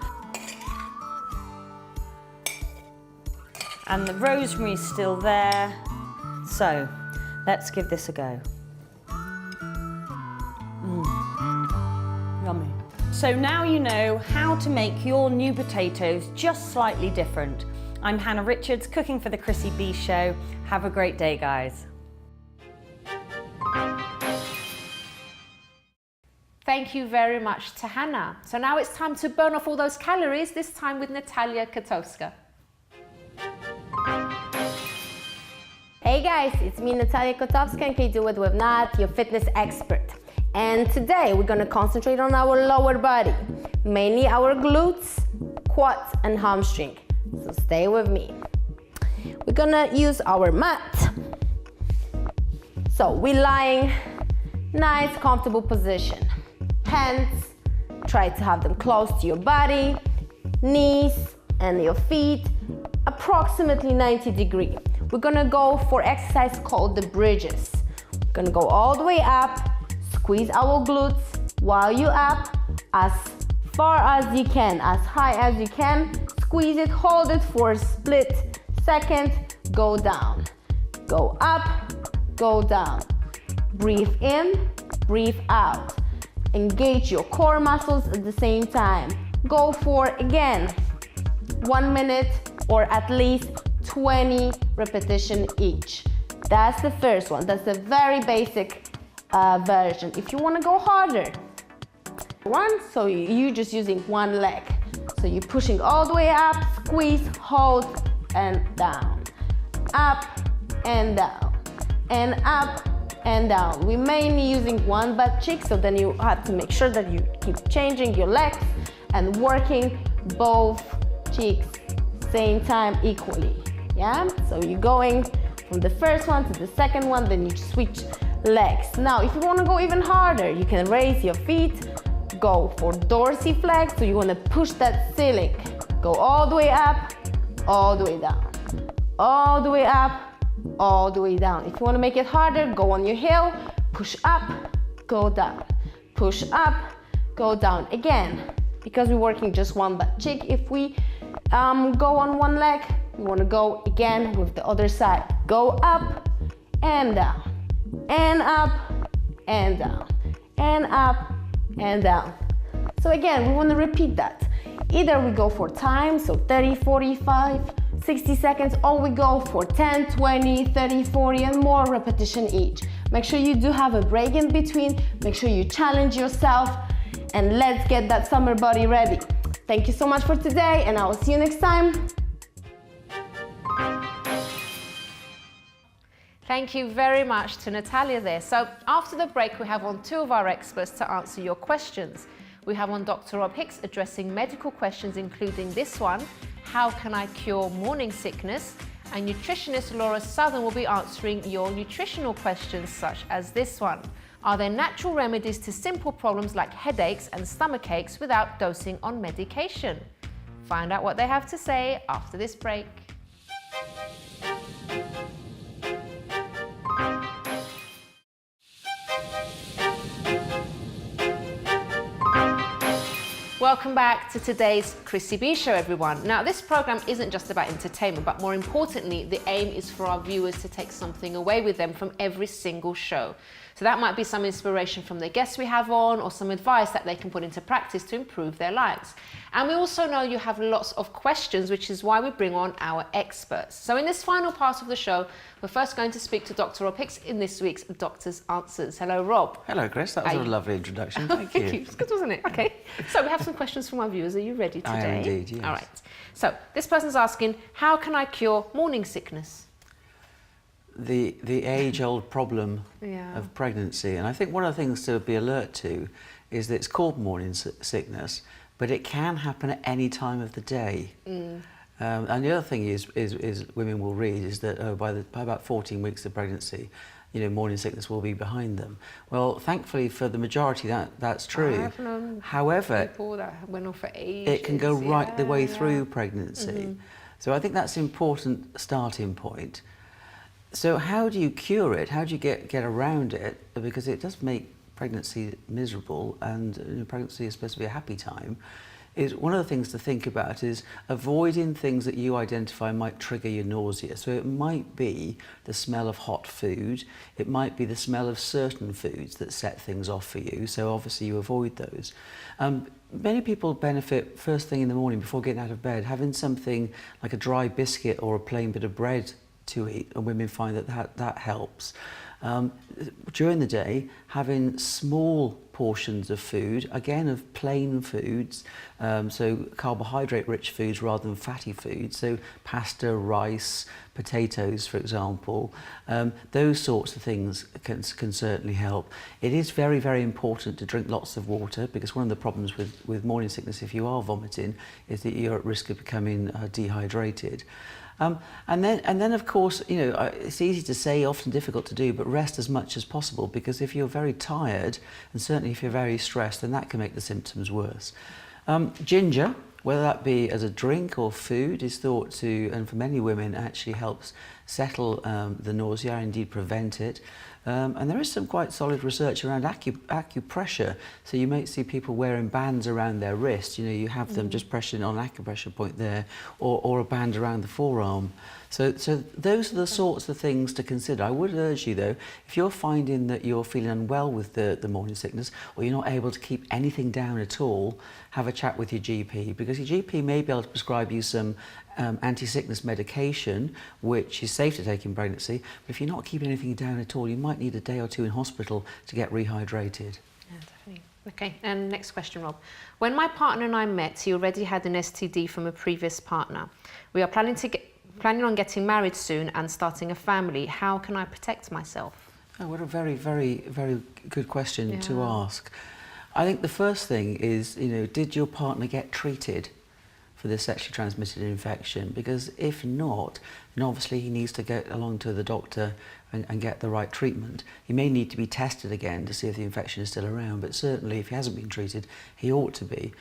[SPEAKER 10] And the rosemary's still there. So let's give this a go. Yummy. So now you know how to make your new potatoes just slightly different. I'm Hannah Richards, cooking for the Chrissy B Show. Have a great day, guys.
[SPEAKER 1] Thank you very much to Hannah. So now it's time to burn off all those calories, this time with Natalia Katowska.
[SPEAKER 11] Hey guys, it's me Natalia Kotowska and can do it with Nat, your fitness expert. And today we're gonna concentrate on our lower body, mainly our glutes, quads and hamstring. So stay with me. We're gonna use our mat. So we're lying, nice comfortable position. Hands, try to have them close to your body, knees and your feet, approximately 90 degrees. We're gonna go for exercise called the bridges. We're gonna go all the way up, squeeze our glutes while you're up, as far as you can, as high as you can. Squeeze it, hold it for a split second, go down. Go up, go down. Breathe in, breathe out. Engage your core muscles at the same time. Go for, again, 1 minute or at least 20 repetitions each. That's the first one. That's the very basic version. If you want to go harder, so you're just using one leg. So you're pushing all the way up, squeeze, hold, and down. Up and down, and up and down. We're mainly using one butt cheek, so then you have to make sure that you keep changing your legs and working both cheeks same time equally. Yeah, so you're going from the first one to the second one, then you switch legs. Now, if you want to go even harder, you can raise your feet, go for dorsiflex, so you want to push that ceiling. Go all the way up, all the way down, all the way up, all the way down. If you want to make it harder, go on your heel, push up, go down, push up, go down. Again, because we're working just one butt cheek, if we go on one leg, we want to go again with the other side. Go up and down, and up and down, and up and down. So again, we want to repeat that. Either we go for time, so 30, 45, 60 seconds, or we go for 10, 20, 30, 40 and more repetition each. Make sure you do have a break in between. Make sure you challenge yourself, and let's get that summer body ready. Thank you so much for today, and I will see you next time.
[SPEAKER 1] Thank you very much to Natalia there. So after the break, we have on two of our experts to answer your questions. We have on Dr. Rob Hicks addressing medical questions, including this one, how can I cure morning sickness? And nutritionist Laura Southern will be answering your nutritional questions, such as this one. Are there natural remedies to simple problems like headaches and stomach aches without dosing on medication? Find out what they have to say after this break. Welcome back to today's Chrissy B Show, everyone. Now, this program isn't just about entertainment, but more importantly, the aim is for our viewers to take something away with them from every single show. So that might be some inspiration from the guests we have on, or some advice that they can put into practice to improve their lives. And we also know you have lots of questions, which is why we bring on our experts. So in this final part of the show, we're first going to speak to Dr. Rob Hicks in this week's Doctor's Answers. Hello, Rob.
[SPEAKER 12] Hello, Chris. That was a lovely introduction. Thank you.
[SPEAKER 1] It's good, wasn't it? Okay. So we have some questions from our viewers. Are you ready today?
[SPEAKER 12] I am indeed, yes.
[SPEAKER 1] All right. So this person's asking, how can I cure morning sickness?
[SPEAKER 12] The age-old problem of pregnancy, and I think one of the things to be alert to is that it's called morning sickness, but it can happen at any time of the day. And the other thing is women will read is that by about 14 weeks of pregnancy, morning sickness will be behind them. Well, thankfully for the majority that's true. However,
[SPEAKER 1] people that went on for ages,
[SPEAKER 12] it can go right the way through pregnancy. So I think that's an important starting point. So how do you cure it? How do you get around it? Because it does make pregnancy miserable, and pregnancy is supposed to be a happy time. Is one of the things to think about is avoiding things that you identify might trigger your nausea. So it might be the smell of hot food, it might be the smell of certain foods that set things off for you, so obviously you avoid those. Many people benefit first thing in the morning before getting out of bed, having something like a dry biscuit or a plain bit of bread to eat, and women find that helps. During the day, having small portions of food, again of plain foods, so carbohydrate-rich foods rather than fatty foods, so pasta, rice, potatoes, for example, those sorts of things can certainly help. It is very, very important to drink lots of water, because one of the problems with morning sickness, if you are vomiting, is that you're at risk of becoming dehydrated. And then of course, it's easy to say, often difficult to do, but rest as much as possible, because if you're very tired, and certainly if you're very stressed, then that can make the symptoms worse. Ginger, whether that be as a drink or food, is thought to, and for many women, actually helps settle the nausea, indeed prevent it. And there is some quite solid research around acupressure. So you might see people wearing bands around their wrist. You have them just pressing on an acupressure point there, or a band around the forearm. So those are the sorts of things to consider. I would urge you though, if you're finding that you're feeling unwell with the morning sickness, or you're not able to keep anything down at all, have a chat with your GP, because your GP may be able to prescribe you some anti-sickness medication, which is safe to take in pregnancy, but if you're not keeping anything down at all, you might need a day or two in hospital to get rehydrated.
[SPEAKER 1] Yeah, definitely. Okay, and next question, Rob. When my partner and I met, he already had an STD from a previous partner. We are planning on getting married soon and starting a family. How can I protect myself?
[SPEAKER 12] Oh, what a very, very, very good question to ask. I think the first thing is, did your partner get treated for this sexually transmitted infection? Because if not, then obviously he needs to get along to the doctor and get the right treatment. He may need to be tested again to see if the infection is still around, but certainly if he hasn't been treated, he ought to be.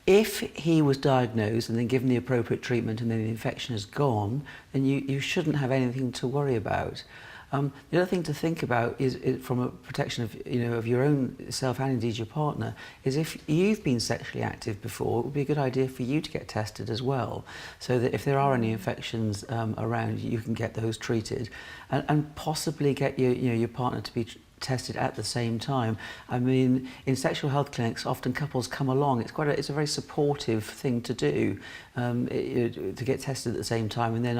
[SPEAKER 12] If he was diagnosed and then given the appropriate treatment and then the infection has gone, then you shouldn't have anything to worry about. The other thing to think about is from a protection of your own self and indeed your partner, is if you've been sexually active before, it would be a good idea for you to get tested as well, so that if there are any infections around, you can get those treated, and possibly get your partner to be tested at the same time. I mean, in sexual health clinics, often couples come along. It's a very supportive thing to do, to get tested at the same time. And then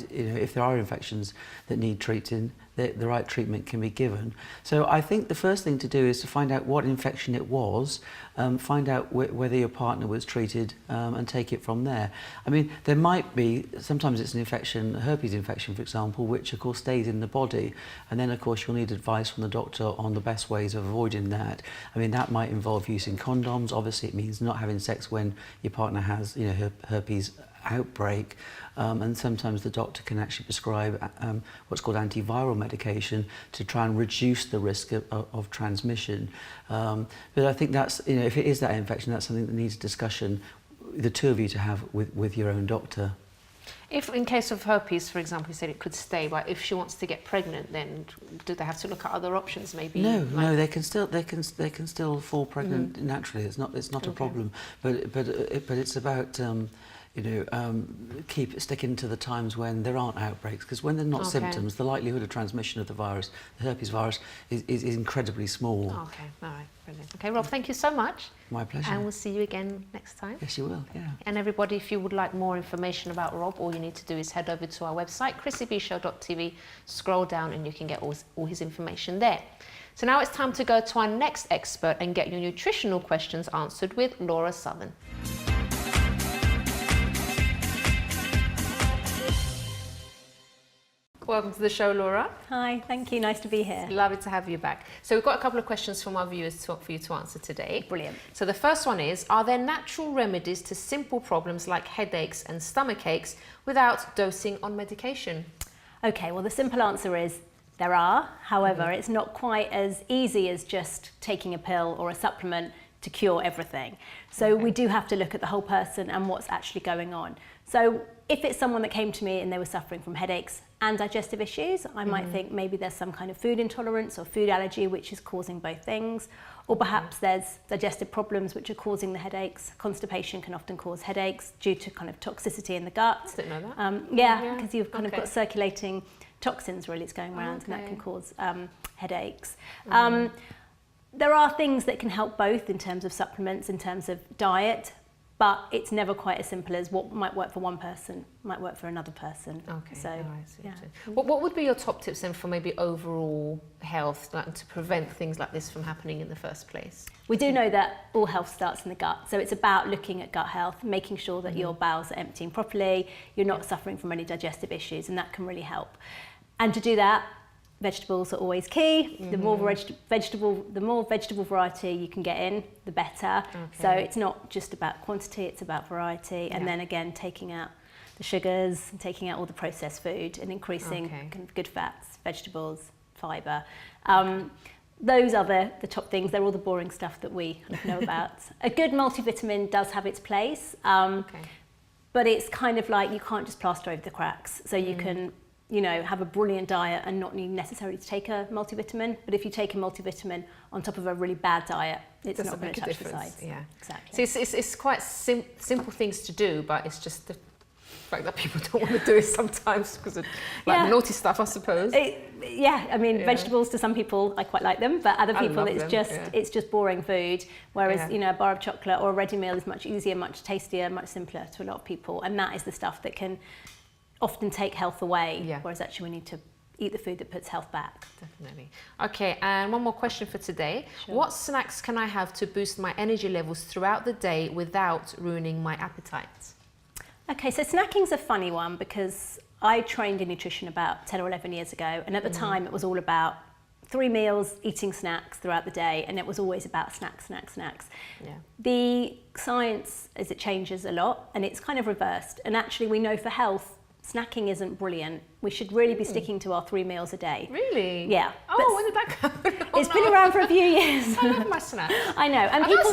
[SPEAKER 12] if there are infections that need treating, the right treatment can be given. So I think the first thing to do is to find out what infection it was, find out whether your partner was treated, and take it from there. I mean, there might be, sometimes it's an infection, a herpes infection, for example, which of course stays in the body. And then of course you'll need advice from the doctor on the best ways of avoiding that. I mean, that might involve using condoms. Obviously it means not having sex when your partner has, herpes outbreak, and sometimes the doctor can actually prescribe what's called antiviral medication to try and reduce the risk of transmission. But I think that's, if it is that infection, that's something that needs discussion, the two of you to have with your own doctor.
[SPEAKER 1] If in case of herpes, for example, you said it could stay, but if she wants to get pregnant, then do they have to look at other options maybe?
[SPEAKER 12] No, they can still fall pregnant naturally. It's not a problem, but it's about keep sticking to the times when there aren't outbreaks, because when there's not symptoms, the likelihood of transmission of the virus, the herpes virus, is incredibly small.
[SPEAKER 1] Okay, all right, brilliant. Okay, Rob, thank you so much.
[SPEAKER 12] My pleasure.
[SPEAKER 1] And we'll see you again next time.
[SPEAKER 12] Yes, you will, yeah.
[SPEAKER 1] And everybody, if you would like more information about Rob, all you need to do is head over to our website, chrissybshow.tv, scroll down and you can get all his information there. So now it's time to go to our next expert and get your nutritional questions answered with Laura Southern. Welcome to the show, Laura.
[SPEAKER 4] Hi, thank you. Nice to be here.
[SPEAKER 1] Lovely to have you back. So we've got a couple of questions from our viewers for you to answer today.
[SPEAKER 4] Brilliant.
[SPEAKER 1] So the first one is, are there natural remedies to simple problems like headaches and stomach aches without dosing on medication?
[SPEAKER 4] Okay, well, the simple answer is there are. However, it's not quite as easy as just taking a pill or a supplement to cure everything. So we do have to look at the whole person and what's actually going on. So if it's someone that came to me and they were suffering from headaches and digestive issues, I might think maybe there's some kind of food intolerance or food allergy which is causing both things. Or perhaps there's digestive problems which are causing the headaches. Constipation can often cause headaches due to kind of toxicity in the gut.
[SPEAKER 1] I didn't know that.
[SPEAKER 4] Yeah, because you've kind of got circulating toxins really, it's going around, and that can cause headaches. There are things that can help both in terms of supplements, in terms of diet, but it's never quite as simple as what might work for one person might work for another person.
[SPEAKER 1] Okay,
[SPEAKER 4] so
[SPEAKER 1] yeah. What would be your top tips then for maybe overall health, like to prevent things like this from happening in the first place?
[SPEAKER 4] We do know that all health starts in the gut, so it's about looking at gut health, making sure that your bowels are emptying properly, you're not suffering from any digestive issues, and that can really help. And to do that, vegetables are always key. The more vegetable variety you can get in, the better. So it's not just about quantity, it's about variety. And then again, taking out the sugars and taking out all the processed food and increasing kind of good fats, vegetables, fibre. Those are the top things. They're all the boring stuff that we know about. A good multivitamin does have its place, but it's kind of like you can't just plaster over the cracks. So you can, you know, have a brilliant diet and not need necessarily to take a multivitamin. But if you take a multivitamin on top of a really bad diet, it's not going to touch the sides.
[SPEAKER 1] Yeah,
[SPEAKER 4] exactly.
[SPEAKER 1] So it's quite simple things to do, but it's just the fact that people don't want to do it sometimes because of naughty stuff, I suppose.
[SPEAKER 4] I mean, vegetables to some people, I quite like them, but other people it's just boring food. Whereas you know, a bar of chocolate or a ready meal is much easier, much tastier, much simpler to a lot of people, and that is the stuff that can often take health away, whereas actually we need to eat the food that puts health back.
[SPEAKER 1] Definitely. Okay, and one more question for today.
[SPEAKER 4] Sure.
[SPEAKER 1] What snacks can I have to boost my energy levels throughout the day without ruining my appetite?
[SPEAKER 4] Okay, so snacking's a funny one because I trained in nutrition about 10 or 11 years ago, and at the time it was all about 3 meals, eating snacks throughout the day, and it was always about snacks.
[SPEAKER 1] Yeah.
[SPEAKER 4] The science, as it changes a lot, and it's kind of reversed, and actually we know for health, snacking isn't brilliant. We should really be sticking to our 3 meals a day.
[SPEAKER 1] Really?
[SPEAKER 4] Yeah.
[SPEAKER 1] Oh, when did that come?
[SPEAKER 4] It's been around for a few years.
[SPEAKER 1] I love my snacks.
[SPEAKER 4] I know. And
[SPEAKER 1] I don't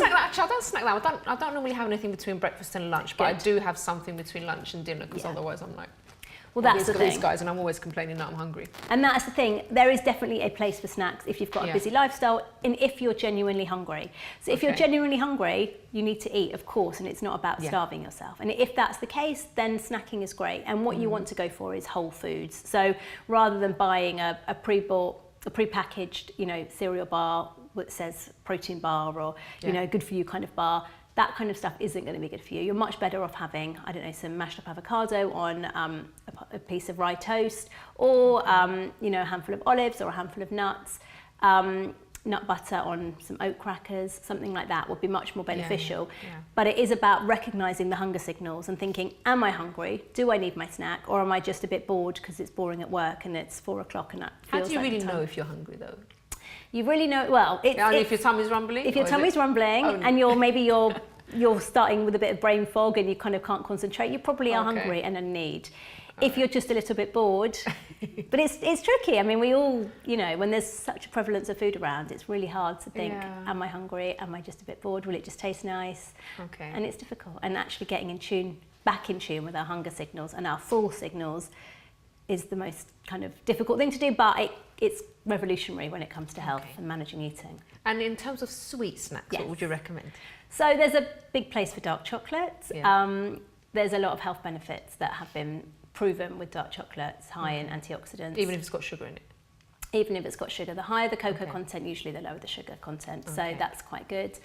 [SPEAKER 1] snack that. I don't normally have anything between breakfast and lunch, but I do have something between lunch and dinner because otherwise I'm like,
[SPEAKER 4] well, that's the thing.
[SPEAKER 1] These guys, and I'm always complaining that I'm hungry.
[SPEAKER 4] And that's the thing. There is definitely a place for snacks if you've got a busy lifestyle and if you're genuinely hungry. So if you're genuinely hungry, you need to eat, of course, and it's not about starving yourself. And if that's the case, then snacking is great. And what you want to go for is whole foods. So rather than buying a pre-packaged, you know, cereal bar that says protein bar or, you know, good for you kind of bar, that kind of stuff isn't going to be good for you. You're much better off having, I don't know, some mashed up avocado on a piece of rye toast, or you know, a handful of olives or a handful of nuts, nut butter on some oat crackers, something like that would be much more beneficial. But it is about recognising the hunger signals and thinking, am I hungry? Do I need my snack? Or am I just a bit bored because it's boring at work and it's 4 o'clock and that feels like
[SPEAKER 1] How do you really know if you're hungry though?
[SPEAKER 4] You really know, well,
[SPEAKER 1] if your tummy's rumbling?
[SPEAKER 4] If your tummy's rumbling and you're starting with a bit of brain fog and you kind of can't concentrate, you probably are hungry and in need. If you're just a little bit bored, but it's tricky. I mean, we all, you know, when there's such a prevalence of food around, it's really hard to think, am I hungry? Am I just a bit bored? Will it just taste nice? And it's difficult. And actually getting back in tune with our hunger signals and our full signals is the most kind of difficult thing to do, but it's revolutionary when it comes to health and managing eating.
[SPEAKER 1] And in terms of sweet snacks, what would you recommend?
[SPEAKER 4] So there's a big place for dark chocolate. There's a lot of health benefits that have been proven with dark chocolate. It's high in antioxidants.
[SPEAKER 1] Even if it's got sugar in it?
[SPEAKER 4] Even if it's got sugar. The higher the cocoa content, usually the lower the sugar content. So that's quite good.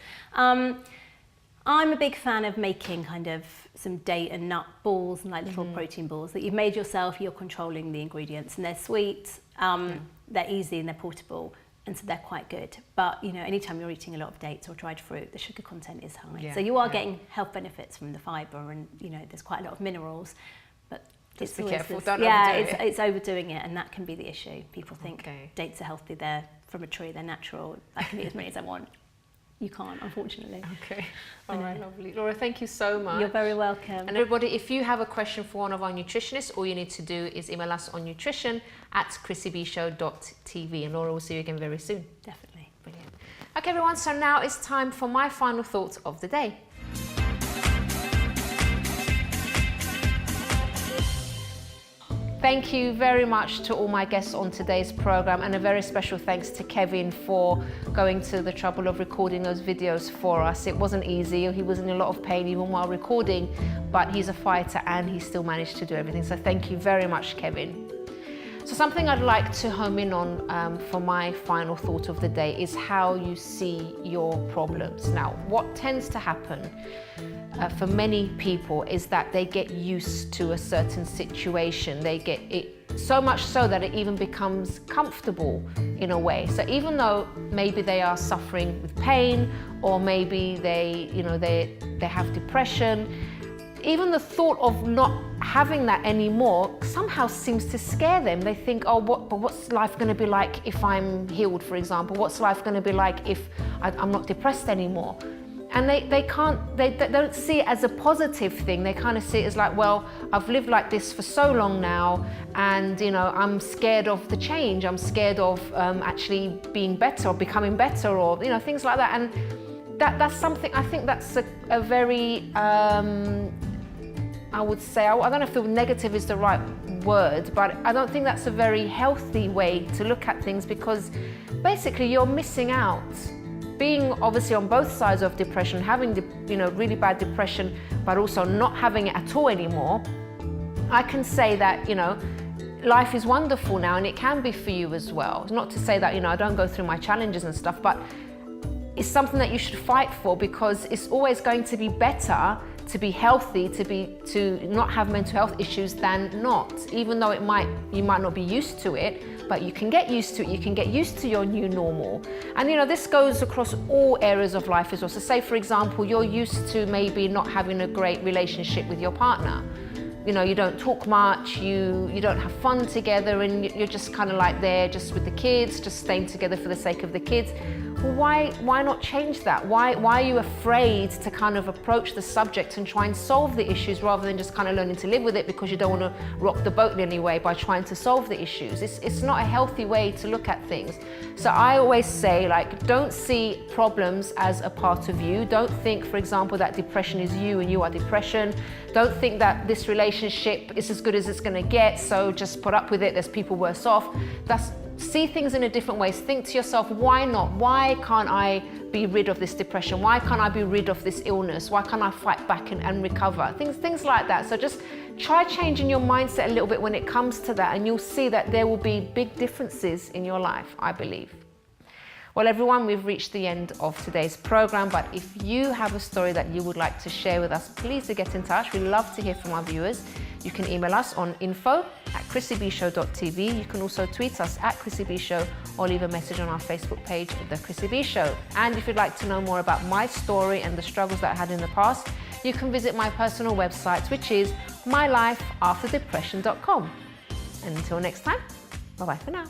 [SPEAKER 4] I'm a big fan of making kind of some date and nut balls and like little protein balls that you've made yourself. You're controlling the ingredients and they're sweet, they're easy and they're portable, and so they're quite good. But you know, anytime you're eating a lot of dates or dried fruit, the sugar content is high. So you are getting health benefits from the fibre, and you know, there's quite a lot of minerals, but
[SPEAKER 1] Just be
[SPEAKER 4] always
[SPEAKER 1] careful,
[SPEAKER 4] this-
[SPEAKER 1] don't
[SPEAKER 4] yeah,
[SPEAKER 1] overdo it.
[SPEAKER 4] it's overdoing it, and that can be the issue. People think dates are healthy, they're from a tree, they're natural, I can eat as many as I want. You can't, unfortunately.
[SPEAKER 1] Okay, all right, lovely. Laura, thank you so much.
[SPEAKER 4] You're very welcome.
[SPEAKER 1] And everybody, if you have a question for one of our nutritionists, all you need to do is email us on nutrition@chrissybshow.tv, and Laura will see you again very soon.
[SPEAKER 4] Definitely.
[SPEAKER 1] Brilliant. Okay, everyone, so now it's time for my final thoughts of the day. Thank you very much to all my guests on today's program, and a very special thanks to Kevin for going to the trouble of recording those videos for us. It wasn't easy. He was in a lot of pain even while recording, but he's a fighter and he still managed to do everything. So thank you very much, Kevin. So something I'd like to home in on for my final thought of the day is how you see your problems. Now, what tends to happen for many people is that they get used to a certain situation. They get it so much so that it even becomes comfortable in a way. So even though maybe they are suffering with pain, or maybe they have depression, even the thought of not having that anymore somehow seems to scare them. They think, oh, what's life going to be like if I'm healed, for example? What's life going to be like if I'm not depressed anymore? And they don't see it as a positive thing. They kind of see it as like, well, I've lived like this for so long now, and I'm scared of the change. I'm scared of actually being better or becoming better, or things like that. And that's something, I think that's a very, I would say, I don't know if the negative is the right word, but I don't think that's a very healthy way to look at things, because basically you're missing out. Being obviously on both sides of depression, having really bad depression, but also not having it at all anymore, I can say that life is wonderful now, and it can be for you as well. Not to say that I don't go through my challenges and stuff, but it's something that you should fight for, because it's always going to be better to be healthy, to not have mental health issues than not. Even though you might not be used to it, but you can get used to it. You can get used to your new normal. And this goes across all areas of life as well. So say, for example, you're used to maybe not having a great relationship with your partner. You don't talk much, you don't have fun together, and you're just kind of like there just with the kids, just staying together for the sake of the kids. Well, why not change that? Why are you afraid to kind of approach the subject and try and solve the issues, rather than just kind of learning to live with it because you don't want to rock the boat in any way by trying to solve the issues? It's not a healthy way to look at things. So I always say, don't see problems as a part of you. Don't think, for example, that depression is you and you are depression. Don't think that this relationship is as good as it's going to get, so just put up with it. There's people worse off. See things in a different way. Think to yourself, why not? Why can't I be rid of this depression? Why can't I be rid of this illness? Why can't I fight back and recover? Things like that. So just try changing your mindset a little bit when it comes to that, and you'll see that there will be big differences in your life, I believe. Well, everyone, we've reached the end of today's program, but if you have a story that you would like to share with us, please do get in touch. We love to hear from our viewers. You can email us on info@chrissybshow.tv. You can also tweet us @ChrissyBShow, or leave a message on our Facebook page, The Chrissy B Show. And if you'd like to know more about my story and the struggles that I had in the past, you can visit my personal website, which is mylifeafterdepression.com. And until next time, bye-bye for now.